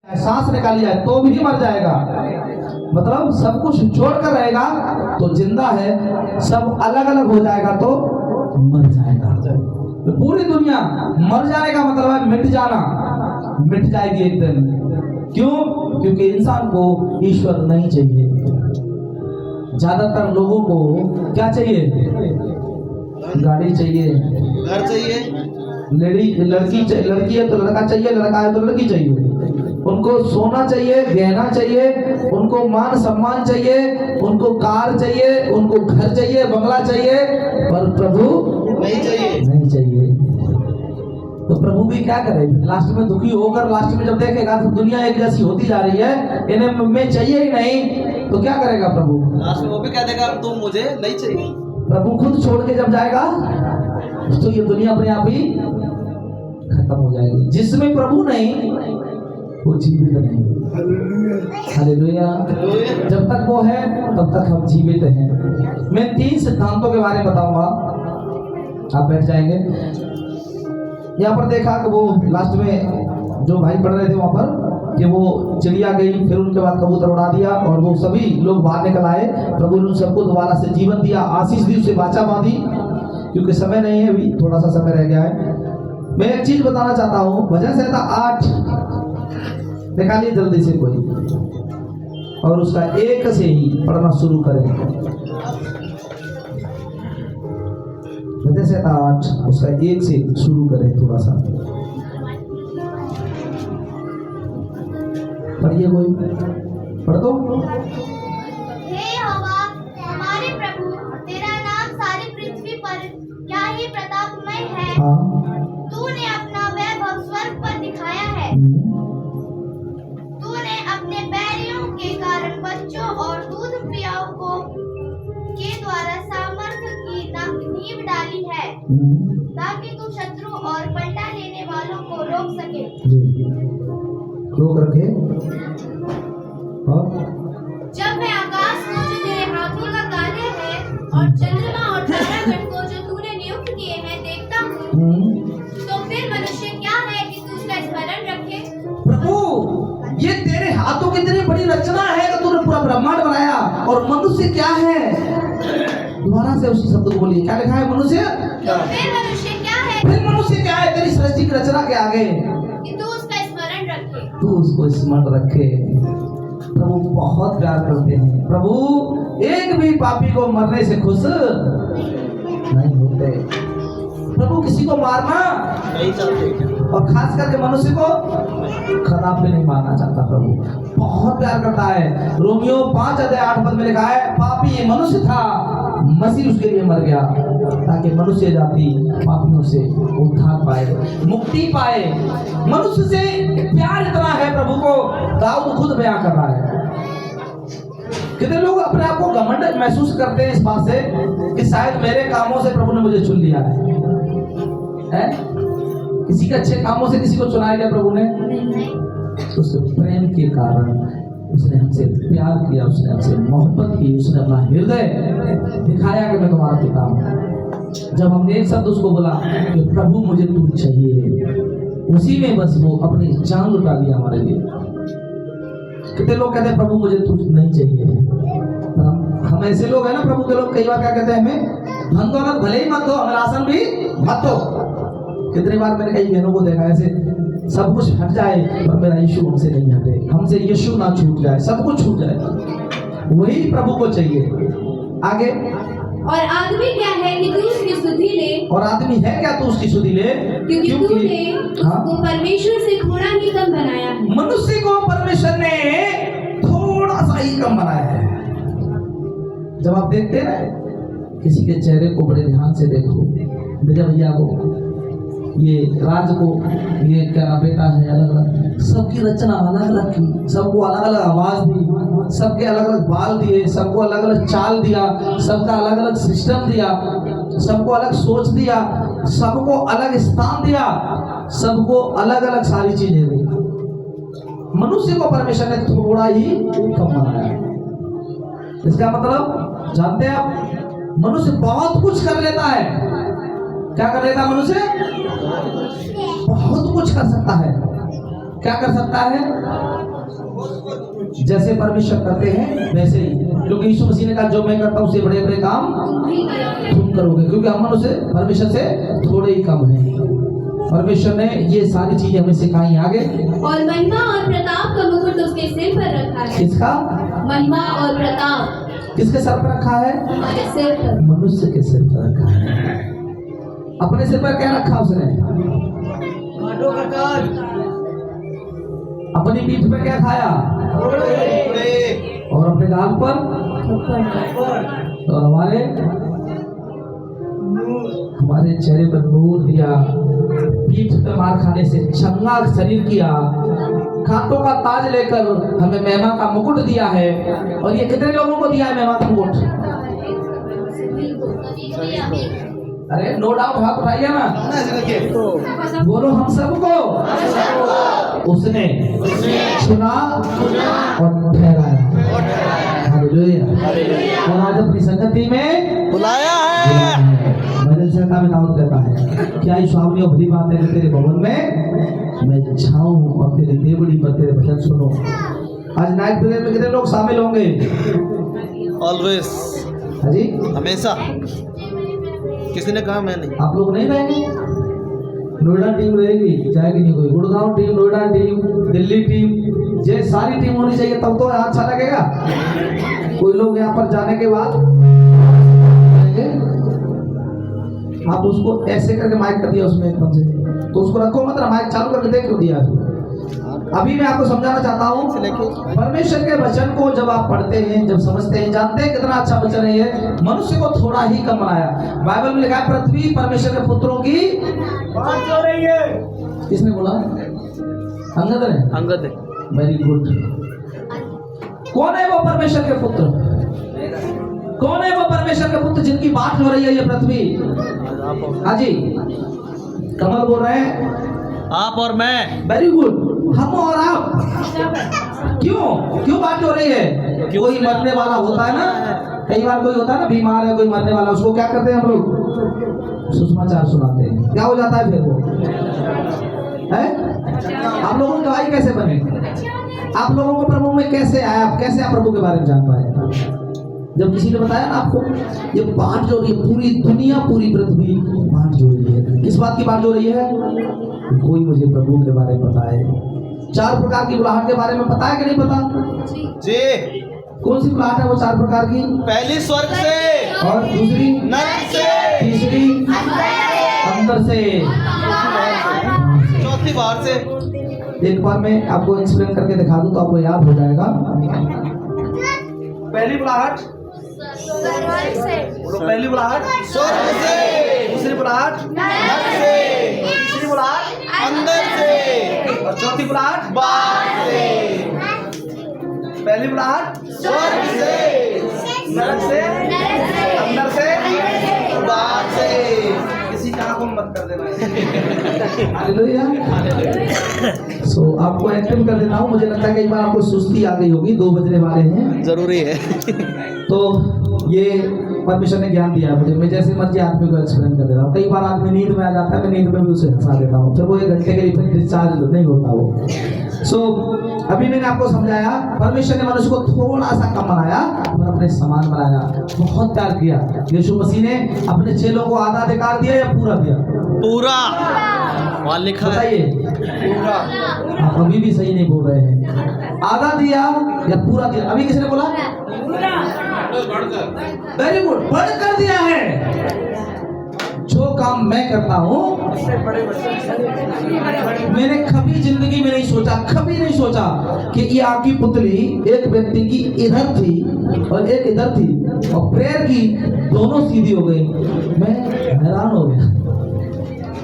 सांस निकाली जाए तो भी मर जाएगा। मतलब सब कुछ छोड़कर रहेगा तो जिंदा है, सब अलग अलग हो जाएगा तो मर जाएगा। तो पूरी दुनिया मर जाने का मतलब है मिट जाना, मिट जाएगी एक दिन। क्यों? क्योंकि इंसान को ईश्वर नहीं चाहिए। ज्यादातर लोगों को क्या चाहिए? गाड़ी चाहिए, घर चाहिए, लड़की है तो लड़का चाहिए, लड़का है तो लड़की चाहिए। उनको सोना चाहिए, गहना चाहिए, उनको मान सम्मान चाहिए, उनको कार चाहिए, उनको घर चाहिए, बंगला चाहिए, पर प्रभु नहीं चाहिए। नहीं चाहिए। तो प्रभु भी क्या करे? लास्ट में दुखी होकर लास्ट में जब देखेगा तो दुनिया एक जैसी होती जा रही है, इन्हें में चाहिए ही नहीं, तो क्या करेगा प्रभु? लास्ट में वो भी कह देगा तुम मुझे नहीं चाहिए। प्रभु खुद छोड़ के जब जाएगा तो ये दुनिया अपने आप ही खत्म हो जाएगी। जिसमें प्रभु नहीं वो जीवित नहीं। हालेलुया। जब तक वो है तब तक हम जीवित हैं। मैं 3 सिद्धांतों के बारे में बताऊंगा, आप बैठ जाएंगे। यहाँ पर देखा कि वो लास्ट में जो भाई पढ़ रहे थे वहां पर कि वो चिड़िया गई, फिर उनके बाद कबूतर उड़ा दिया और वो सभी लोग बाहर निकल आए। प्रभु ने उन सबको दोबारा से जीवन दिया, आशीष दी, उसे वाचा बांधी। क्योंकि समय नहीं है, अभी थोड़ा सा समय रह गया है। मैं एक चीज बताना चाहता हूँ। भजन संहिता 8 निकालिए जल्दी से कोई, और उसका 1 से ही पढ़ना शुरू करें। भजन संहिता 8 उसका 1 से शुरू करें। थोड़ा सा पढ़िए, कोई पढ़ दो। हे यहोवा हमारे प्रभु, तेरा नाम सारी पृथ्वी पर क्या ही प्रतापमय है। हाँ। तूने अपना वैभव स्वर्ग पर दिखाया है। तूने अपने बैरियों के कारण बच्चों और दूध पियाओं को के द्वारा सामर्थ्य की नींव डाली है, ताकि तू शत्रु और पलटा लेने वालों को रोक सके। रोक रखे। जब मैं आकाश को जो तेरे हाथों का कार्य है और चंद्रमा और तारागण को जो तूने नियुक्त किए हैं देखता हूँ, तो फिर मनुष्य क्या है कि तू उसका स्मरण रखे। प्रभु ये तेरे हाथों की इतनी बड़ी रचना है कि तूने पूरा ब्रह्मांड बनाया, और मनुष्य क्या है? दोबारा से उसी शब्द को बोलिए, क्या लिखा है? मनुष्य। तो फिर मनुष्य क्या है? फिर मनुष्य क्या है तेरी सृष्टि की रचना के आगे? कि तू उसका स्मरण रखे। तू उसको स्मरण रखे। प्रभु बहुत प्यार करते हैं। प्रभु एक भी पापी को मरने से खुश नहीं होते। प्रभु किसी को मारना नहीं चाहते, और खास करके मनुष्य को खराब भी नहीं मानना चाहता। प्रभु बहुत प्यार करता है। रोमियो 5:8 में लिखा है, पापी मनुष्य था, मसीह उसके लिए मर गया, ताकि मनुष्य जाति पापियों से उद्धार पाए, मुक्ति पाए। मनुष्य से प्यार इतना है प्रभु को, दाऊद खुद बयां कर रहा है। कितने लोग अपने आप को घमंड महसूस करते हैं इस बात से कि शायद मेरे कामों से प्रभु ने मुझे चुन लिया है। किसी के अच्छे कामों से किसी को चुनाया गया प्रभु ने? उसके प्रेम के कारण उसने हमसे प्यार किया, उसने हमसे मोहब्बत की, उसने अपना हृदय दिखाया कि मैं तुम्हारा पिता हूँ। जब हमने एक शब्द उसको बोला कि प्रभु मुझे तू चाहिए, उसी में बस वो अपनी जान लुटा दिया हमारे लिए। कितने लोग कहते हैं प्रभु मुझे तू नहीं चाहिए। हम ऐसे लोग हैं ना, प्रभु के लोग कई बार क्या कहते हैं हमें, धन दौलत भले ही मत दो, हमें राशन भी मत दो। कितनी बार मैंने कई बहनों को देखा ऐसे, सब कुछ हट जाए पर मेरा यीशु हमसे नहीं हटे, हमसे यीशु ना छूट जाए, सब कुछ छूट जाए, वही प्रभु को चाहिए। आगे, और आदमी क्या है कि तू उसकी सुधि ले, और आदमी है क्या तू उसकी सुधि ले, क्योंकि तूने उसको परमेश्वर से थोड़ा ही कम बनाया है। मनुष्य को परमेश्वर ने थोड़ा सा ही कम बनाया है। जब आप देखते हैं किसी के चेहरे को बड़े ध्यान से देखो, बेटा भैया को, ये राज को, ये क्या बेटा है, अलग अलग सबकी रचना अलग अलग की, सबको अलग अलग आवाज दी, सबके अलग अलग बाल दिए, सबको अलग अलग चाल दिया, सबका अलग अलग सिस्टम दिया, सबको अलग सोच दिया, सबको अलग स्थान दिया, सबको अलग अलग सारी चीजें दी। मनुष्य को परमेश्वर ने थोड़ा ही कम बनाया। इसका मतलब जानते हैं आप, मनुष्य बहुत कुछ कर लेता है। क्या कर लेता है मनुष्य? बहुत कुछ कर सकता है। क्या कर सकता है? जैसे परमेश्वर करते हैं वैसे ही, क्योंकि यीशु मसीह ने कहा जो मैं करता हूँ उससे बड़े बड़े काम तुम करोगे, क्योंकि हम मनुष्य परमेश्वर से थोड़े ही कम हैं। परमेश्वर ने ये सारी चीजें हमें सिखाई। आगे, और महिमा और प्रताप का मुकुट उसके सिर पर रखा है। किसका महिमा और प्रताप किसके सर पर रखा है? हमारे सिर पर। मनुष्य के सिर पर रखा है। अपने सिर पर क्या रखा उसने? अपनी पीठ पे क्या खाया? और अपने गाल पर, और हमारे चेहरे पर नूर दिया, पीठ पे मार खाने से चंगा शरीर किया, कांटों का ताज लेकर हमें महिमा का मुकुट दिया है। और ये कितने लोगों को दिया है महिमा का मुकुट? अरे नो डाउट, हाथ उठाइए ना, बोलो हम सबको उसने चुना और ठहराया। हालेलुया। और आज अपनी संगति में बुलाया है। भजन संहिता में दाऊद कहता है, क्या ये स्वामी और भली बात है कि तेरे भवन में मैं जाऊं और तेरी देवड़ी पर तेरे भजन सुनो। आज नाइट प्रेयर में कितने लोग शामिल होंगे? ऑलवेज, हाँ जी, हमेशा। किसी ने कहा मैं नहीं। आप लोग नहीं रहेंगे? नोएडा टीम रहेगी, जाएगी नहीं कोई। Gurgaon team, Noida team, Delhi team, ये सारी टीम होनी चाहिए, तब तो अच्छा लगेगा। कोई लोग यहाँ पर जाने के बाद आप उसको ऐसे करके माइक कर दिया उसमें एकदम से, तो उसको रखो मत, माइक चालू करके देख लो दिया। अभी मैं आपको समझाना चाहता हूँ, परमेश्वर के वचन को जब आप पढ़ते हैं, जब समझते हैं, जानते हैं कितना अच्छा वचन है ये। मनुष्य को थोड़ा ही कम बनाया। बाइबल में लिखा है पृथ्वी परमेश्वर के पुत्रों की बात हो रही है। किसने बोला? अंगद ने। अंगद है। Very good. कौन है वो परमेश्वर के पुत्र? कौन है वो परमेश्वर के पुत्र जिनकी बात हो रही है ये पृथ्वी? हाँ जी, कमल बोल रहे हैं। आप और मैं। Very good. हम और आप। क्यों बात हो रही है? कोई मरने वाला होता है ना, कई बार कोई होता है ना बीमार है, कोई मरने वाला, उसको क्या करते हैं हम लोग? सुसमाचार सुनाते हैं। क्या हो जाता है फिर वो? है? आप लोगों की गवाही कैसे बने? आप लोगों को प्रभु में कैसे आया? कैसे आप प्रभु के बारे में जान पाए? जब किसी ने बताया ना आपको, ये बात जो रही है, पूरी दुनिया, पूरी पृथ्वी बात जो रही है। किस बात की बात जो रही है? कोई मुझे प्रभु के बारे में बताए। 4 प्रकार की बुलाहट के बारे में पता है कि नहीं पता? जी। कौन सी बुलाहट है वो 4 प्रकार की? पहली स्वर्ग से, और दूसरी नरक से, तीसरी अंदर से, चौथी बाहर से। एक बार मैं आपको एक्सप्लेन करके दिखा दूं तो आपको याद हो जाएगा। पहली बुलाहट बोलो, पहली बुलाहट स्वर्ग से, दूसरी बुलाहट नरक से, तीसरी बुलाहट अंदर से, और चौथी बुलाहट बाहर से। पहली बुलाहट स्वर्ग से, नरक से, अंदर से, बाहर से। किसी का आंखों मत कर देना। हालेलुया। सो आपको एक्टिव कर देता हूँ। मुझे लगता है कई बार आपको सुस्ती आ गई होगी, 2 बजने वाले हैं। जरूरी है। तो ये परमेश्वर ने ज्ञान दिया है मुझे, मैं जैसे मर्जी आदमी को एक्सप्लेन कर देता हूँ। कई बार आदमी नींद में आ जाता है, मैं नींद में भी उसे हंसा देता हूँ, फिर वो 1 घंटे के लिए फिर डिस्चार्ज नहीं होता वो। सो अभी मैंने आपको समझाया, परमेश्वर ने मनुष्य को थोड़ा सा कम बनाया और अपने समान बनाया, बहुत प्यार किया। यीशु मसीह ने अपने चेलों को आधा अधिकार दिया या पूरा दिया? पूरा। वहाँ लिखा है बताइए, पूरा। आप अभी भी सही नहीं बोल रहे हैं। आधा दिया या पूरा दिया? अभी किसने बोला? वेरी गुड, बढ़कर दिया है। जो काम मैं करता हूँ मैंने कभी जिंदगी में नहीं सोचा, कभी नहीं सोचा कि ये आपकी पुतली एक व्यक्ति की इधर थी और एक इधर थी, और प्रेयर की दोनों सीधी हो गई। मैं हैरान हो गया,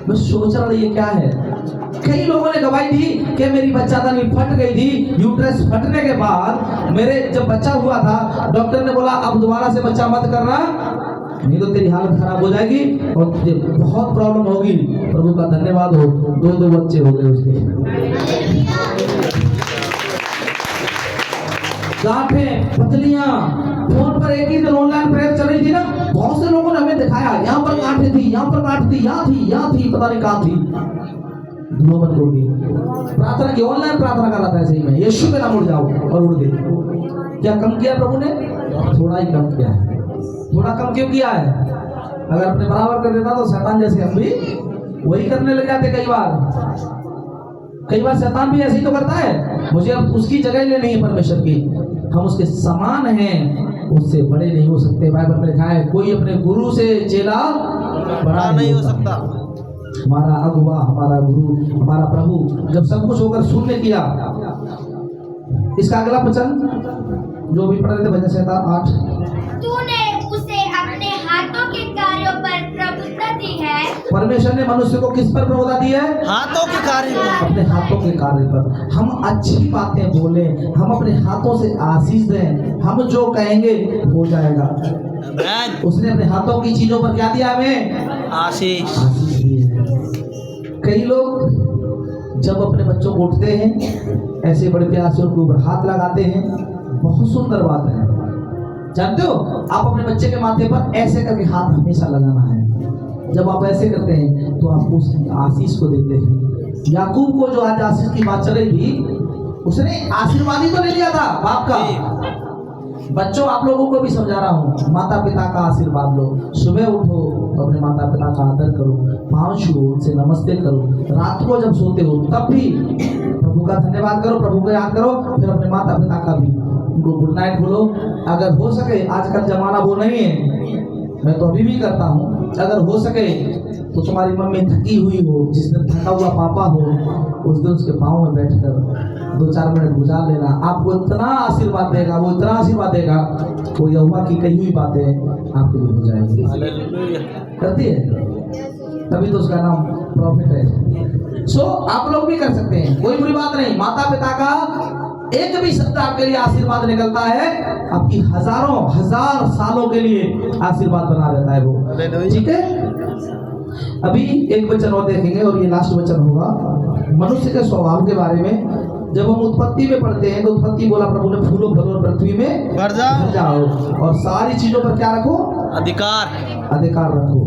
मैं सोच रहा था ये क्या है। कई लोगों ने गवाही दी कि मेरी बच्चादानी फट गई थी। यूट्रस फटने के बाद मेरे जब बच्चा हुआ था, डॉक्टर ने बोला अब दोबारा से बच्चा मत करना, नहीं तो तेरी हालत खराब हो जाएगी और तुझे बहुत प्रॉब्लम होगी। प्रभु का धन्यवाद हो, 2 बच्चे हो गए उसके। गांठें, पतलियां, फोन पर एक ही दिन ऑनलाइन प्रेयर चल रही थी ना, बहुत से लोगों ने हमें दिखाया, यहाँ पर गांठें थी, यहाँ पर गांठ थी, यहाँ थी, पता नहीं कहाँ थी। नो मत उड़ गई। प्रार्थना की ऑनलाइन प्रार्थना कर रहा था ऐसे ही मैं, यीशु के नाम उड़ जाओ, और उड़ गई। क्या कम किया प्रभु ने? थोड़ा ही कम किया है। थोड़ा कम क्यों किया है? अगर अपने बराबर कर देता तो शैतान जैसे हम भी वही करने लग जाते। कई बार शैतान भी ऐसे ही तो करता है। मुझे अब उसकी जगह लेनी है परमेश्वर की। हम उसके समान हैं, उससे बड़े नहीं हो सकते। बाइबल में लिखा है कोई अपने गुरु से चेला बड़ा नहीं हो सकता। हमारा अगुवा, हमारा गुरु, हमारा प्रभु जब सब कुछ होकर शून्य किया। इसका अगला वचन जो भी पढ़ रहे थे भजन संहिता 8, तूने उसे अपने हाथों के कार्यों पर प्रभुत्व दी है। परमेश्वर ने मनुष्य को किस पर प्रभुता दी है? हाथों के कार्य में। अपने हाथों के कार्य पर। हम अच्छी बातें बोले, हम अपने हाथों से आशीष दें, हम जो कहेंगे हो जाएगा। उसने अपने हाथों की चीजों पर क्या दिया हमें? आशीष। आशीष दी है। कई लोग जब अपने बच्चों को उठते हैं ऐसे बड़े प्यार से उनके ऊपर हाथ लगाते हैं। बहुत सुंदर बात है। जानते हो, आप अपने बच्चे के माथे पर ऐसे करके हाथ हमेशा लगाना है। जब आप ऐसे करते हैं तो आप उसकी आशीष को देते हैं। याकूब को जो आज आशीष की बात चल रही थी, उसने आशीर्वाद ही तो ले लिया था बाप का। बच्चों, आप लोगों को भी समझा रहा हूँ, माता पिता का आशीर्वाद लो। सुबह उठो तो अपने माता पिता का आदर करो, पाँव छुओ, उनसे नमस्ते करो। रात को जब सोते हो तब भी प्रभु का धन्यवाद करो, प्रभु को याद करो। फिर अपने माता पिता का भी उनको गुड नाइट बोलो। अगर हो सके, आजकल जमाना वो नहीं है, मैं तो अभी भी करता हूँ। अगर हो सके तो तुम्हारी मम्मी थकी हुई हो, जिस दिन थका हुआ पापा हो, उस दिन उसके पाँव में बैठकर 2-4 मिनट गुजार लेना। आपको इतना आशीर्वाद देगा, वो इतना आशीर्वाद देगा, वो यहोवा की कही हुई बातें आपके लिए हो जाएगी। करती है, तभी तो उसका नाम प्रॉफिट है। सो आप लोग भी कर सकते हैं, कोई बुरी बात नहीं। माता पिता का एक भी शब्द आपके लिए आशीर्वाद निकलता है, आपकी हजारों हजार सालों के लिए आशीर्वाद बना रहता है वो। ठीक है, अभी एक वचन और देखेंगे और ये लास्ट वचन होगा मनुष्य के स्वभाव के बारे में। जब हम उत्पत्ति में पढ़ते हैं तो उत्पत्ति बोला प्रभु ने, फूलों फलों पृथ्वी में भर जाओ और सारी चीजों पर क्या रखो? अधिकार रखो।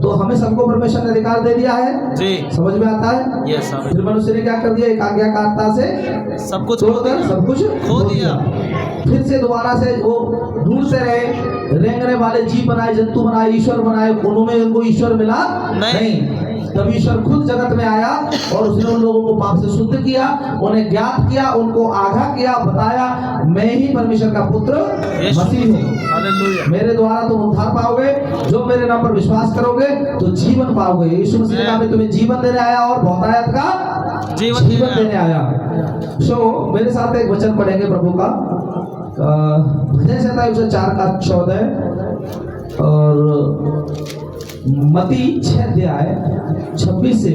तो हमें सबको परमेश्वर ने अधिकार दे दिया है जी। समझ में आता है? यस। फिर मनुष्य ने क्या कर दिया? एक आज्ञाकारिता से सब कुछ छोड़कर सब कुछ खो दिया। फिर से दोबारा से वो ढूंढते रहे, रेंगने वाले जीव बनाए, जंतु बनाए, ईश्वर बनाए, उनमें उनको ईश्वर मिला नहीं। तब ईश्वर खुद जगत में आया और उसने उन लोगों को पाप से शुद्ध किया, उन्हें ज्ञात किया, उनको आगाह किया, बताया मैं ही परमेश्वर का पुत्र मसीह हूँ। मेरे द्वारा तुम उद्धार पाओगे, जो मेरे नाम पर विश्वास करोगे तो जीवन पाओगे। यीशु मसीह का मैं तुम्हें जीवन देने आया और बहुतायत का जीवन देने आया। सो मेरे साथ एक वचन पढ़ेंगे प्रभु का, भजन संहिता 104 का 14 और मती 6 अध्याय 26 से।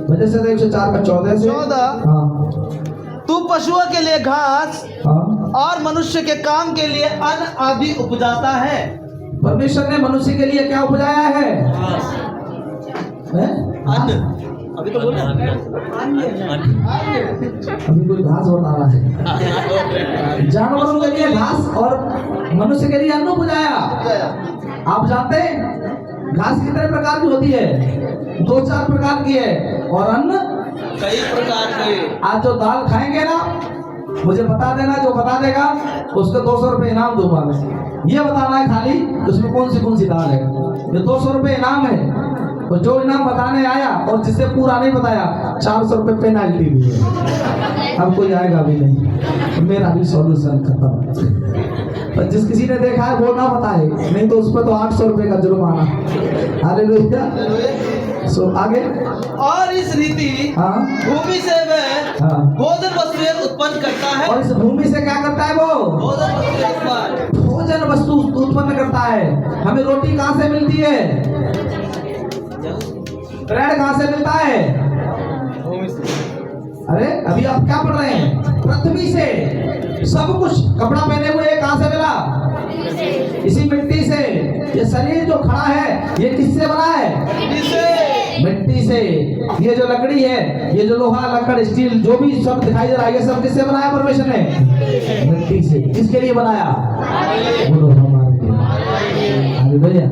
भजन संहिता 104 का 14 से 14। हाँ। तू पशुओं के लिए घास और मनुष्य के काम के लिए अन्न आदि उपजाता है। परमेश्वर ने मनुष्य के लिए क्या उपजाया है? अन्न। अभी तो बोला अभी कोई घास बता रहा है। जानवरों के लिए घास और मनुष्य के लिए अन्न उपजाया। आप जानते हैं घास कितने प्रकार की होती है? 2-4 प्रकार की है, और अन्न कई प्रकार के। आज जो दाल खाएंगे ना, मुझे बता देना, जो बता देगा उसको 200 रुपये इनाम दूंगा मैं। ये बताना है खाली उसमें कौन सी दाल है। ये 200 रुपये इनाम है, और जो इनाम बताने आया और जिसे पूरा नहीं बताया 400 रुपये पेनाल्टी भी है। अब कोई आएगा भी नहीं, मेरा भी सॉल्यूशन खत्म। पर जिस किसी ने देखा है वो ना बताए, नहीं तो उस पर तो 800 रुपये का जुर्माना। हालेलुया। सो आगे। और इस रीति भूमि से वह भोजन वस्तुएं उत्पन्न करता है। और इस भूमि से क्या करता है? वो भोजन वस्तु उत्पन्न करता है। हमें रोटी कहाँ से मिलती है? ब्रेड कहाँ से मिलता है? अरे अभी आप क्या पढ़ रहे हैं? पृथ्वी से सब कुछ। कपड़ा पहने हुए कहाँ से मिला? इसी मिट्टी से। ये शरीर जो खड़ा है ये किससे बना है? मिट्टी से। ये जो लकड़ी है, ये जो लोहा, लकड़, स्टील, जो भी सब दिखाई दे रहा है, ये सब किससे बनाया परमेश्वर ने? मिट्टी से। किसके लिए बनाया? बोलो हमारे लिए।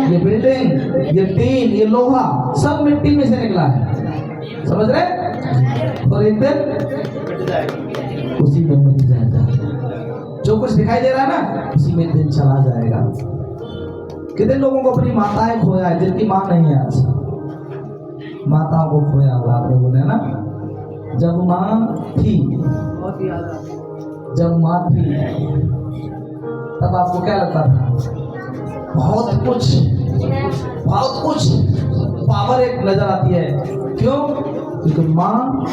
ये बिल्डिंग, ये टीन, ये लोहा सब मिट्टी में से निकला है। समझ रहे? और एक दिन उसी में मिट जाएगा। जो कुछ दिखाई दे रहा है ना, उसी में एक दिन चला जाएगा। कितने लोगों को अपनी माताएं खोया है, जिनकी माँ नहीं है आज? माताओं को खोया हुआ आप लोगों ने ना। जब माँ थी, जब माँ थी तब आपको क्या लगता था? बहुत कुछ पावर एक नजर आती है। क्यों? क्योंकि माँ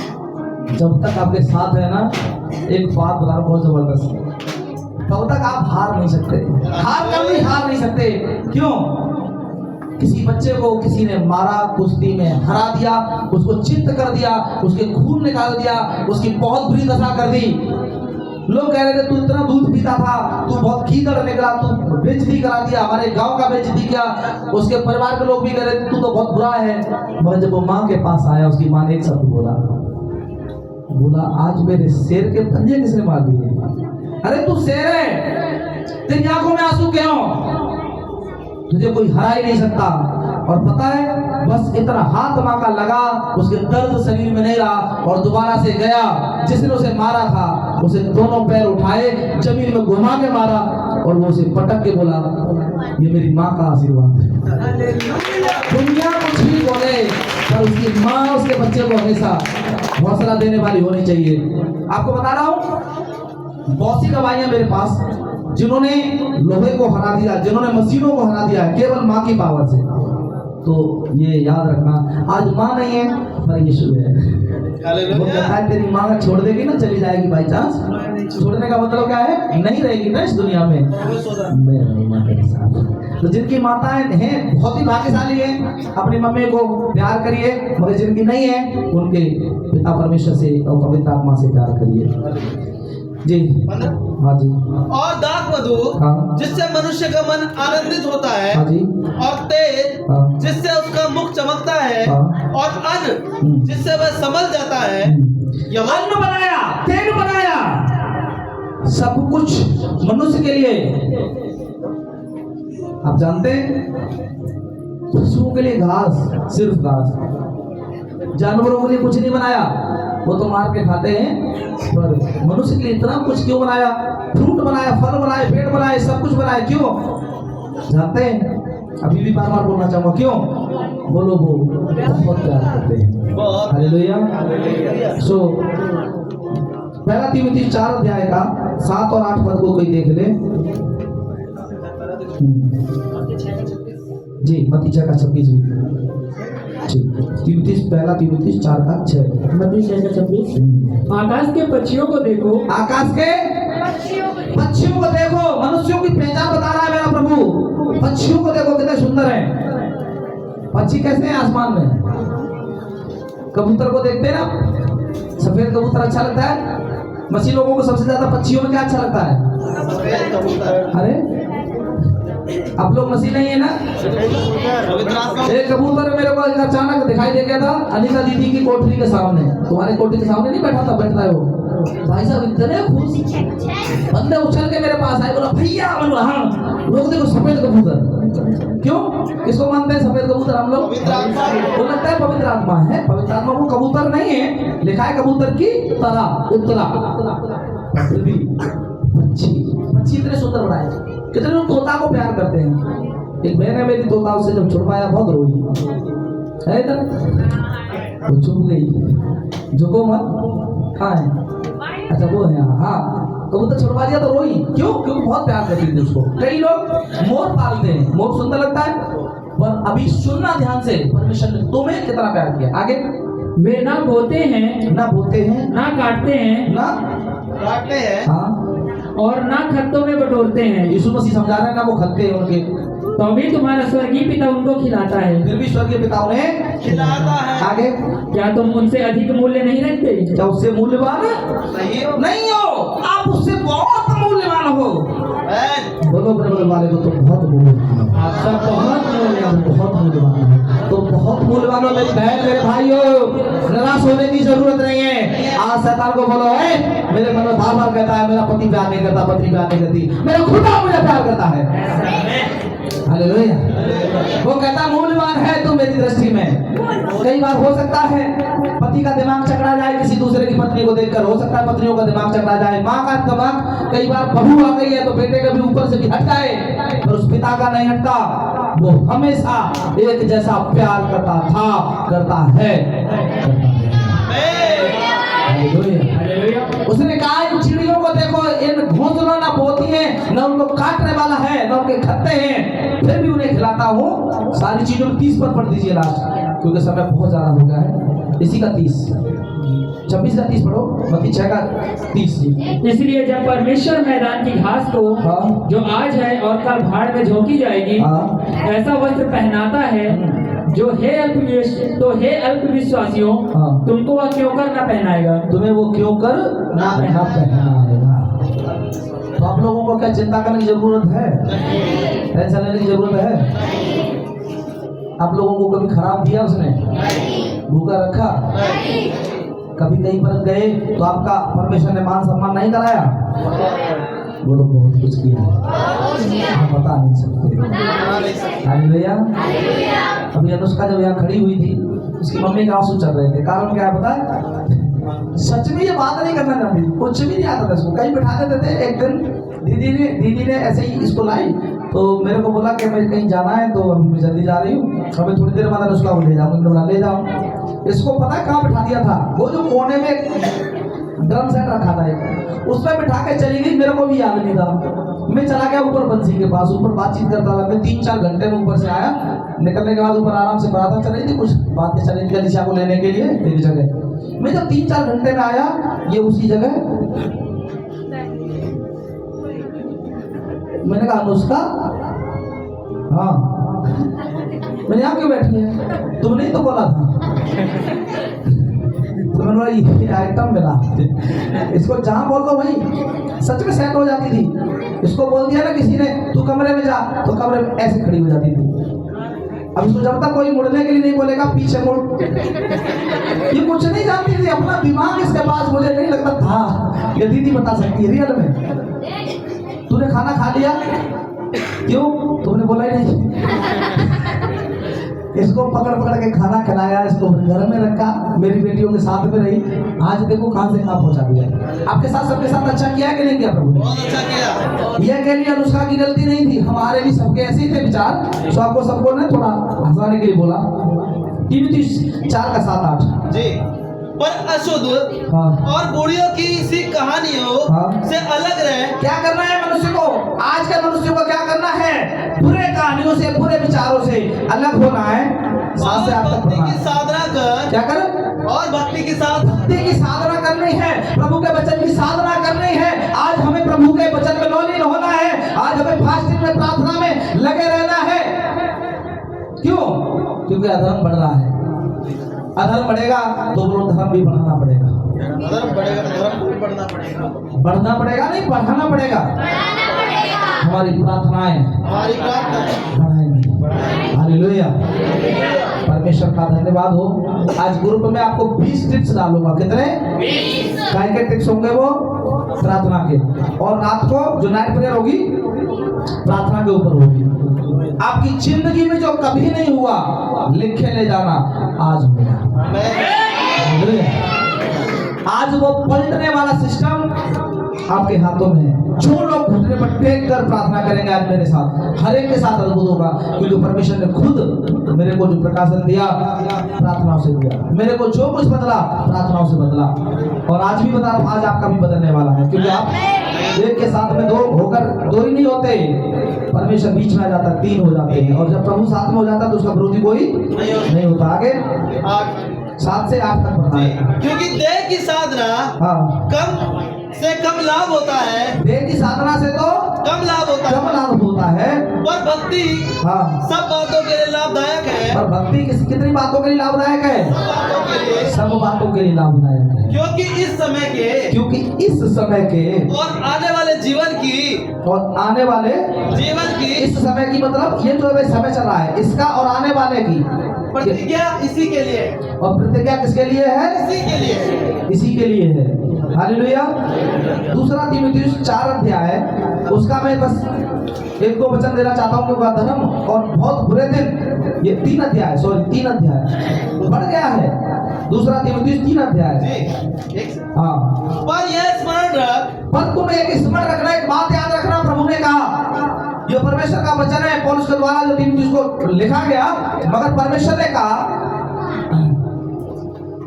जब तक आपके साथ है ना, एक बात बता रहा हूं बहुत जबरदस्त, तब तक आप हार नहीं सकते, हार नहीं सकते। क्यों? किसी बच्चे को किसी ने मारा, कुश्ती में हरा दिया, उसको चित्त कर दिया, उसके खून निकाल दिया, उसकी बहुत बुरी दशा कर दी। लोग कह रहे थे तू इतना दूध पीता था, तू बहुत कीचड़ निकला, तू बेइज्जती करा दिया, हमारे गांव का बेइज्जती किया। उसके परिवार के लोग भी कह रहे थे तू तो बहुत बुरा है। मगर जब वो माँ के पास आया, उसकी माँ ने एक शब्द बोला, आज मेरे शेर के पंजे किसने मार दिए? अरे तू शेर है, तेरी आंखों में आंसू क्यों? तुझे कोई हरा ही नहीं सकता। और पता है, बस इतना हाथ माँ का लगा, उसके दर्द शरीर में नहीं रहा, और दोबारा से गया, जिसने उसे मारा था उसे दोनों पैर उठाए, जमीन में घुमा के मारा, और वो उसे पटक के बोला, ये मेरी माँ का आशीर्वाद है। दुनिया कुछ भी बोले, पर उसकी माँ उसके बच्चे को हमेशा हौसला देने वाली होनी चाहिए। आपको बता रहा हूँ, बहुत सी गवाहियां मेरे पास, जिन्होंने लोहे को हरा दिया, जिन्होंने मशीनों को हरा दिया, केवल माँ की पावर से। तो ये याद रखना, आज माँ नहीं है पर यीशु है। वो कहता है तेरी माँ छोड़ देगी ना, चली जाएगी बाई चांस, छोड़ने का मतलब क्या है? नहीं रहेगी ना इस दुनिया में, मैं रहूंगा तेरे साथ। तो जिनकी माताएं हैं बहुत ही भाग्यशाली है, अपनी मम्मी को प्यार करिए। मगर जिनकी नहीं है, उनके पिता परमेश्वर से और पवित्र आत्मा से प्यार करिए। जी हाँ जी। और दाख मधु, हाँ। जिससे मनुष्य का मन आनंदित होता है। हाँ जी। और तेज, हाँ। जिससे उसका मुख चमकता है। हाँ। और अन्न, जिससे वह संभल जाता है। अन्न बनाया, तेल बनाया, सब कुछ मनुष्य के लिए। आप जानते हैं, पशुओं के लिए घास, सिर्फ घास, जानवरों के लिए कुछ नहीं बनाया, वो तो मार के खाते हैं। पर मनुष्य के लिए इतना कुछ क्यों बनाया? फ्रूट बनाया, फल बनाए, पेड़ बनाए, सब कुछ बनाया। क्यों? जानते हैं? अभी भी बार बार बोलना चाहूंगा, क्यों? बोलो, वो बहुत प्यार करते हैं। हालेलुया। सो पहला तीमुथियुस 4 अध्याय का 7 और 8 पद को कोई देख ले। जी, मत्ती 6 का 26 पहला तीमुथियुस 4 का 6। मत्ती 6 का 26। आकाश के पक्षियों को देखो, आकाश के पक्षियों को देखो। मनुष्यों की पहचान बता रहा है मेरा प्रभु। पक्षियों को देखो, कितने सुंदर हैं। पक्षी कैसे हैं आसमान में? कबूतर को देखते हैं ना, सफेद कबूतर अच्छा लगता है। मछली लोगों को सबसे ज्यादा पक्षियों में क्या अच्छा लगता है? अरे आप लोग मसीह नहीं है ना? एक कबूतर मेरे को अचानक दिखाई दे गया था अनिता दीदी की कोठरी के सामने। तुम्हारे कोठरी के सामने नहीं बैठा था, बैठता है वो भाई साहब, इतने खुश बंदे उछल के मेरे पास आए, बोला भैया। हाँ, लोग देखो सफेद कबूतर। क्यों? किसको मानते हैं सफेद कबूतर हम लोग? वो लगता है पवित्र आत्मा है। पवित्र आत्मा वो कबूतर नहीं है, लिखा है कबूतर की तरह उतरा। पक्षी इतने सुंदर बनाए, कितने लोग तोता को प्यार करते हैं। एक बहन है मेरी, तोता उसे जब छुड़वाया बहुत रोई है इधर, वो चुप गई। झुको मत। हाँ है, अच्छा वो है। हाँ, कबूतर छुड़वा दिया तो रोई। क्यों? क्योंकि बहुत प्यार करती थी उसको। कई लोग मोर पालते हैं, मोर सुंदर लगता है, पर अभी सुनना ध्यान से, परमेश्वर ने तुम्हें कितना प्यार किया। आगे, वे ना बोते हैं, ना बोते हैं, ना काटते हैं, ना काटते हैं। हाँ, और ना खत्तों में बटोरते हैं, यीशु मसीह समझा रहे हैं ना, वो खत्ते हैं उनके, तो भी तुम्हारा स्वर्गीय पिता उनको खिलाता है। फिर भी स्वर्गीय पिता उन्हें खिलाता है। आगे, क्या तुम उनसे अधिक मूल्य नहीं रखते? क्या उससे मूल्यवान नहीं हो? आप उससे बहुत मूल्यवान हो। बोलो बराबर वाले को, तुम बहुत मूल्यवान हो। आप सब बहुत मूल्यवान, बहुत मूल्यवान हो, तुम बहुत मूल्यवान हो। मेरी बहन, मेरे भाइयों, निराश होने की जरूरत नहीं है। आज शैतान को बोलो, है मेरे मन में बार बार कहता है मेरा पति प्यार नहीं करता, पत्नी प्यार नहीं करती, मेरा खुदा मुझे प्यार करता है। हालेलुया। वो कहता मूल्यवान है तू मेरी दृष्टि में। कई बार हो सकता है पति का दिमाग चकरा जाए किसी दूसरे की पत्नी को देखकर, हो सकता है पत्नियों का दिमाग चकरा जाए, माँ का दिमाग, कई बार बहू आ गई है तो बेटे का भी ऊपर से भी हट जाए, पर उस पिता का नहीं हटता। वो हमेशा एक जैसा प्यार करता था, करता है। उसने कहा इन चिड़ियों को देखो, इन घोंसलों ना बोती हैं, न उनको काटने वाला है, न उनके खत्ते हैं, फिर भी उन्हें खिलाता हूँ। सारी चीजों में 30 पर पढ़ दीजिए लास्ट, क्योंकि समय बहुत ज्यादा हो गया है। इसी का 30, 26 का 30 पढ़ो, मत्ती 6 का 30। इसलिए जब परमेश्वर मैदान की घास को हाँ। जो आज है और कल भाड़ में झोंकी जाएगी हाँ। ऐसा वस्त्र पहनाता है, जो हे अल्पविश्वासियों हाँ। तुमको वह क्यों कर ना पहनाएगा। तुम्हें वो क्यों कर ना पहनाएगा। तो आप लोगों को क्या चिंता करने की जरूरत है, टेंशन लेने की जरूरत है? आप लोगों को कभी खराब दिया उसने, भूखा रखा, कभी कहीं पर गए तो आपका परमेश्वर ने मान सम्मान नहीं कराया? वो लोग बहुत कुछ किया है, हम बता नहीं सकते। हालेलुया। अभी अनुष्का जब यहाँ खड़ी हुई थी, उसकी मम्मी के आंसू चल रहे थे। कारण क्या है पता है? सच में ये बात नहीं करना चाहती, कुछ भी नहीं आता था इसको। कहीं बिठा देते थे। एक दिन दीदी ने ऐसे ही इसको लाई, तो मेरे को बोला कि मैं कहीं जाना है, तो अभी मैं जल्दी जा रही हूँ, अभी थोड़ी देर बाद उसका ले जाऊँ। मैंने बोला ले जाऊँ। इसको पता है कहाँ बिठा दिया था? वो जो कोने में ड्रम सेट रखा था एक, उसमें बिठा के चली गई। मेरे को भी याद नहीं था। मैं चला गया ऊपर बंसी के पास, ऊपर बातचीत करता था। मैं 3-4 घंटे में ऊपर से आया। निकलने के बाद ऊपर आराम से बारात चल रही थी, कुछ बातें चल रही थी अलीशा को लेने के लिए एक जगह। मैं जब 3-4 घंटे में आया, ये उसी जगह। मैंने कहा अनुष्का, हाँ मैंने यहाँ क्यों बैठी है? तुमने ही तो बोला था। तो मैंने बोला ये आइटम मिला, इसको जहाँ बोल दो वहीं सच में सेट हो जाती थी। इसको बोल दिया ना किसी ने तू कमरे में जा, तो कमरे में ऐसे खड़ी हो जाती थी। अब इसको जब तक कोई मुड़ने के लिए नहीं बोलेगा पीछे मुड़, ये कुछ नहीं जानती थी। अपना दिमाग इसके पास, मुझे नहीं लगता था। ये दीदी बता सकती है रियल में। तूने खाना खा लिया? क्यों? तुमने बोला ही नहीं। इसको पकड़ के खाना खिलाया, इसको घर में रखा, मेरी बेटियों के साथ में रही। आज देखो कहां से कहां पहुंचा दिया। आपके साथ सबके साथ अच्छा किया है कि नहीं किया प्रभु ने? बहुत अच्छा किया। यह के लिए अनुष्का की गलती नहीं थी, हमारे भी सबके ऐसे ही थे विचार। तो आपको सबको ने थोड़ा हंसाने के लिए बोला। तीमुथियुस 4 का 7-8 जी। पर अशुद्ध हाँ। और बूढ़ियों की इसी कहानियों हाँ। से अलग रहे। क्या करना है मनुष्य को? आज के मनुष्य को क्या करना है? बुरे कहानियों से, बुरे विचारों से अलग होना है। साथ से आप तक भक्ति बढ़ना की है। साधना कर, क्या कर? और भक्ति के साथ भक्ति की साधना करनी है, प्रभु के वचन की साधना करनी है। आज हमें प्रभु के वचन में लीन होना है। आज हमें फास्टिंग में, प्रार्थना में लगे रहना है। क्यों? क्योंकि अधर्म बढ़ रहा है। अधर्म बढ़ेगा तो बोलो धर्म भी बढ़ाना पड़ेगा। धर्म बढ़ेगा, धर्म को भी बढ़ना पड़ेगा। बढ़ना पड़ेगा नहीं, बढ़ाना पड़ेगा। हमारी प्रार्थनाएं हमारी प्रार्थना बढ़ाएंगी। हालेलुया। परमेश्वर का धन्यवाद हो। आज ग्रुप में आपको 20 टिप्स डालूंगा। कितने? 20। काय के टिप्स होंगे वो? प्रार्थना के। और रात को जो नाइट प्रेयर होगी प्रार्थना के ऊपर होगी। आपकी जिंदगी में जो कभी नहीं हुआ लिख के ले जाना, आज होगा। आज वो पलटने वाला सिस्टम आपके हाथों में है। जो लोग घुटने पर टेक कर प्रार्थना करेंगे आज मेरे साथ, हर एक के साथ अद्भुत होगा। क्योंकि परमेश्वर ने खुद मेरे को जो प्रकाशन दिया, प्रार्थनाओं से दिया। मेरे को जो कुछ बदला, प्रार्थनाओं से बदला। और आज भी बता रहा हूँ, आज आपका भी बदलने वाला है। क्योंकि आप एक के साथ में 2 होकर 2 ही नहीं होते, परमेश्वर बीच में आ जाता, 3 हो जाते हैं। और जब प्रभु साथ में हो जाता तो उसका विरोधी कोई नहीं होता। आगे 7 से 8 तक बढ़ना है। क्योंकि देह की साधना हाँ, कम से कम लाभ होता है। देह की साधना से तो कम लाभ होता कम है, लाभ होता है। पर भक्ति हाँ, सब बातों के लिए लाभदायक है। और भक्ति कितनी बातों के लिए लाभदायक है? सब बातों के लिए, सब बातों के लिए लाभदायक है। क्योंकि इस समय के क्योंकि इस समय के और आने वाले जीवन की और आने वाले जीवन की इस समय की मतलब ये जो अभी समय चल रहा है इसका और आने वाले की प्रतिज्ञा इसी के लिए, और प्रतिज्ञा किसके लिए है? इसी के लिए। इसी के लिए है। हालेलुया। दूसरा तीमुथियुस 4 अध्याय, उसका मैं बस 1-2 वचन देना चाहता हूँ क्योंकि धर्म और बहुत बुरे दिन, ये 3 अध्याय बढ़ गया है। दूसरा तीमुथियुस 3 अध्याय। जी, एक हाँ, पर यह स्मरण रख, पर तुम एक स्मरण रखना, एक बात याद रखना, प्रभु ने कहा, ये परमेश्वर का वचन है पौलुस के द्वारा जो तीमुथियुस को लिखा गया, मगर परमेश्वर ने कहा,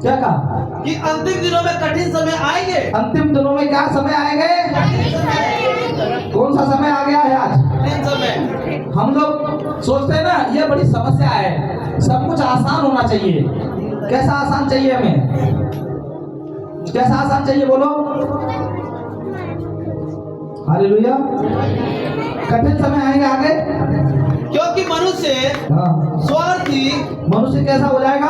क्या कहा? कि अंतिम दिनों में कठिन समय आएंगे। अंतिम दिनों में क्या समय आएंगे? कौन सा समय आ गया है आज? कठिन समय। हम लोग सोचते हैं ना ये बड़ी समस्या है, सब कुछ आसान होना चाहिए। कैसा आसान चाहिए हमें? कैसा आसान चाहिए बोलो? हालेलुया। कठिन समय आएंगे आगे, क्योंकि मनुष्य हाँ। स्वार्थी, मनुष्य कैसा हो जाएगा?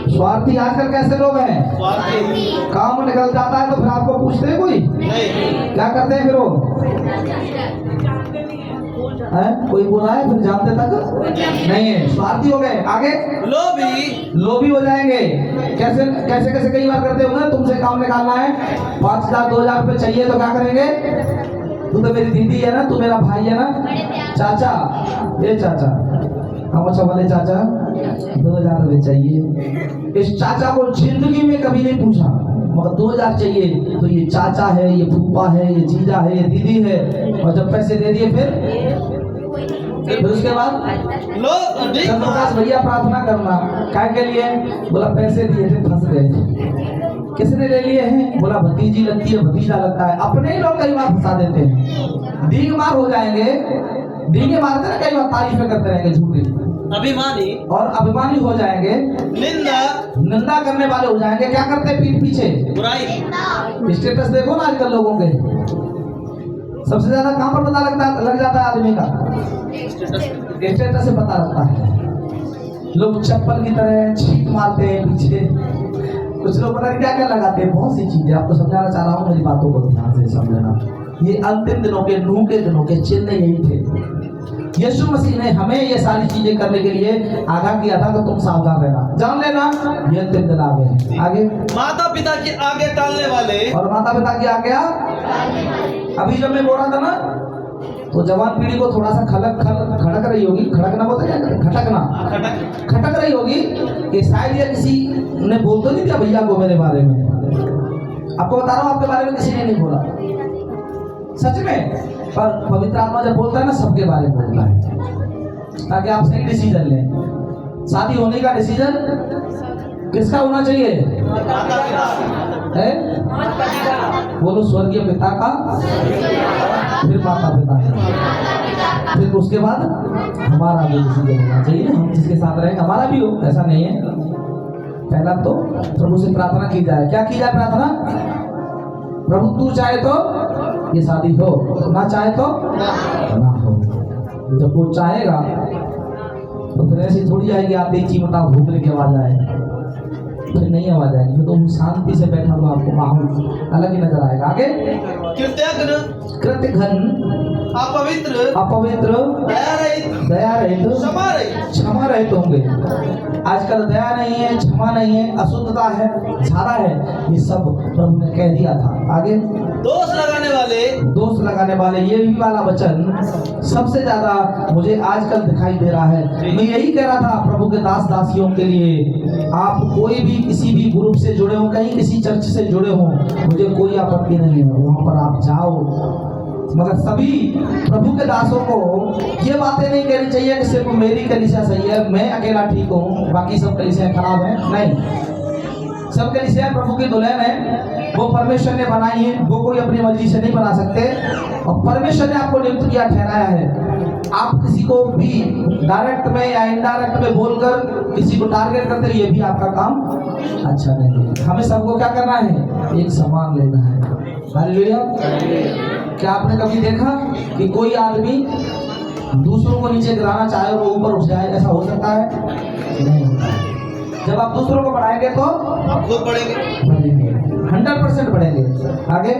स्वार्थी। आजकल कैसे लोग हैं? स्वार्थी काम निकल जाता है तो फिर आपको पूछते हैं कोई? नहीं, क्या करते हैं फिर वो? कोई बोल रहा है फिर जानते तक नहीं है, स्वार्थी हो गए। आगे लोभी हो जाएंगे। कैसे कैसे कैसे कई बार करते होंगे, तुमसे काम निकालना है, 5,000 2,000 रुपये चाहिए तो क्या करेंगे? तू तो मेरी दीदी है ना, तू मेरा भाई है ना, चाचा, ये चाचा, हम अच्छा वाले चाचा 2,000 रुपये चाहिए। इस चाचा को जिंदगी में कभी नहीं पूछा, मगर 2,000 चाहिए तो ये चाचा है, ये फूफा है, ये जीजा है, ये दीदी है, और जब पैसे दे दिए फिर उसके बाद चंद्रप्रकाश भैया प्रार्थना करना क्या के लिए? बोला पैसे दिए थे फंस गए। किसने ले लिए हैं? बोला भतीजी लगती है, भतीजा लगता है। अपने ही लोग कई बार फंसा देते हैं, डींग मार हो जाएंगे। डींगे मारते ना कई बार, तारीफें करते रहेंगे झूठी, अभिमानी और अभिमानी हो जाएंगे, निंदा करने वाले हो जाएंगे। क्या करते हैं पीठ पीछे? बुराई। स्टेटस देखो ना आजकल लोगों के, सबसे ज्यादा कहाँ पर पता लग जाता है आदमी का? स्टेटस से पता लगता है। लोग चप्पल की तरह छींक मारते हैं पीछे, कुछ लोग पता नहीं क्या क्या लगाते हैं, बहुत सी चीजें। आपको समझाना चाह रहा हूँ, मेरी बातों को ध्यान से समझना। ये अंतिम दिनों के, नूह के दिनों के चिन्ह यही थे। यीशु मसीह ने हमें ये सारी चीजें करने के लिए आगाह किया था कि तुम सावधान रहना, जान लेना ये अंतिम दिन आ गए। आगे माता पिता के आगे टालने वाले, और माता पिता की आज्ञा। अभी जब मैं बोल रहा था ना, तो जवान पीढ़ी को थोड़ा सा खड़क रही होगी, खड़कना बोलते क्या, खटक रही होगी कि शायद ये किसी ने बोल तो नहीं दिया भैया को मेरे बारे में। आपको बता रहा हूँ, आपके बारे में किसी ने नहीं बोला सच में, पर पवित्र आत्मा जब बोलता है ना, सबके बारे में बोलता है, ताकि आप सही डिसीजन लें। शादी होने का डिसीजन किसका होना चाहिए? है? बोलो स्वर्गीय पिता का, फिर माता पिता का, फिर उसके बाद हमारा भी डिसीजन होना चाहिए। हम जिसके साथ रहेंगे हमारा भी हो, ऐसा नहीं है। पहला तो प्रभु से प्रार्थना की जाए। क्या की जाए प्रार्थना? प्रभु तू चाहे तो ये शादी हो, ना चाहे तो ना हो। जब वो चाहेगा तो फिर ऐसी थोड़ी आएगी आते ही चीमटा भूखने की आवाज आए, फिर नहीं आवाज आएगी, तो शांति से बैठा हुआ आपको माहौल अलग ही नजर आएगा। आगे कृत्यघ्न, अपवित्र, दया रहित, क्षमा रहित होंगे। आजकल दया नहीं है, क्षमा नहीं है, अशुद्धता है, झाड़ा है, ये सब प्रभु ने कह दिया था। आगे दोष लगाने वाले, ये भी वाला वचन सबसे ज्यादा मुझे आजकल दिखाई दे रहा है। मैं यही कह रहा था प्रभु के दास दासियों के लिए, आप कोई भी किसी भी ग्रुप से जुड़े हो, कहीं किसी चर्च से जुड़े हो, मुझे कोई आपत्ति नहीं है, वहां पर आप जाओ, मगर सभी प्रभु के दासों को ये बातें नहीं कहनी चाहिए कि सिर्फ मेरी कलीसिया सही है, मैं अकेला ठीक हूँ, बाकी सब कलीसियाएं खराब हैं। नहीं, सब कलीसियाएं प्रभु की दुल्हन है, वो परमेश्वर ने बनाई है, वो कोई अपनी मर्जी से नहीं बना सकते, और परमेश्वर ने आपको नियुक्त किया, ठहराया है। आप किसी को भी डायरेक्ट में या इनडायरेक्ट में बोलकर किसी को टारगेट करते, ये भी आपका काम अच्छा नहीं है। हमें सबको क्या करना है? एक समान लेना है। हालेलुया। क्या आपने कभी देखा कि कोई आदमी दूसरों को नीचे गिराना चाहे और वो ऊपर उठ जाए? ऐसा हो सकता है? नहीं होता है। जब आप दूसरों को बढ़ाएंगे तो खुद बढ़ेंगे, 100% बढ़ेंगे। आगे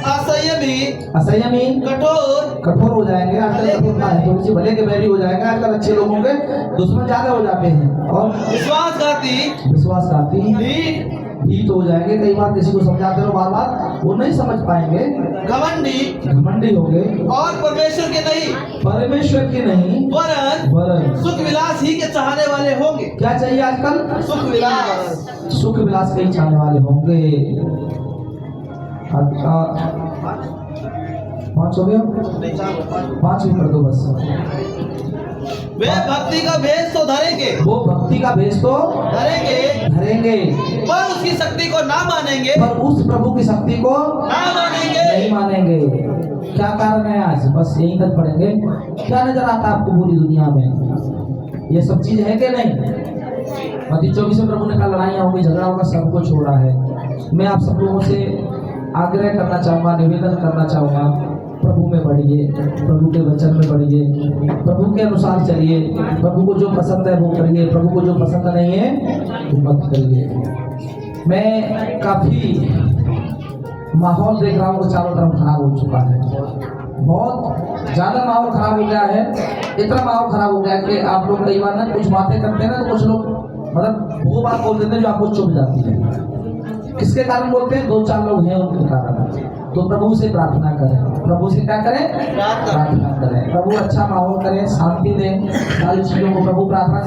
असह्य असंयमी, असंयमी, कठोर, कठोर हो जाएंगे। आजकल कठोर ना है, थोड़ी सी भले के बैरी हो जाएंगे। आजकल अच्छे लोगों के दुश्मन ज्यादा हो जाते हैं। और विश्वासघाती, विश्वासघाती, ढीठ, ढीठ हो जाएंगे। कई बार किसी को समझाते रहो बार बार, वो नहीं समझ पाएंगे। घमंडी घमंडी हो गए, और परमेश्वर के नहीं परमेश्वर की नहीं वरन वरन सुख विलास ही के चाहने वाले होंगे। क्या चाहिए आजकल? सुख विलास। सुख विलास के ही चाहने वाले होंगे। अच्छा, 5 हो गया, 5 ही कर दो बस। वे भक्ति का भेष तो धरेंगे, वो भक्ति का भेष तो धरेंगे, धरेंगे, पर उसकी शक्ति को ना मानेंगे, पर उस प्रभु की शक्ति को ना मानेंगे। नहीं मानेंगे। क्या कारण है? आज बस यही तक पढ़ेंगे। क्या नजर आता है आपको पूरी दुनिया में? ये सब चीज है कि नहीं? मत्ती 24 में प्रभु ने कहा लड़ाइयाँ होगी, झगड़ा होगा, सब कुछ हो रहा है। मैं आप सब लोगों से आग्रह करना चाहूँगा, निवेदन करना चाहूँगा, प्रभु में बढ़िए, प्रभु के वचन में बढ़िए, प्रभु के अनुसार चलिए। प्रभु को जो पसंद है वो करिए, प्रभु को जो पसंद नहीं है वो मत करिए। मैं काफी माहौल देख रहा हूँ, चारों तरफ खराब हो चुका है। बहुत ज्यादा माहौल खराब हो गया है। इतना माहौल खराब हो गया है कि आप लोग कई बार ना कुछ बातें करते हैं ना, तो कुछ लोग मतलब वो बात बोल देते हैं जो आपको चुभ जाती है। किसके कारण बोलते हैं? 2-4 लोग हैं उनके कारण। तो प्रभु से प्रार्थना करें। प्रभु से क्या करें? प्रार्थना करें। प्रभु अच्छा माहौल करें, शांति दें, सारी चीजों को प्रभु प्रार्थना से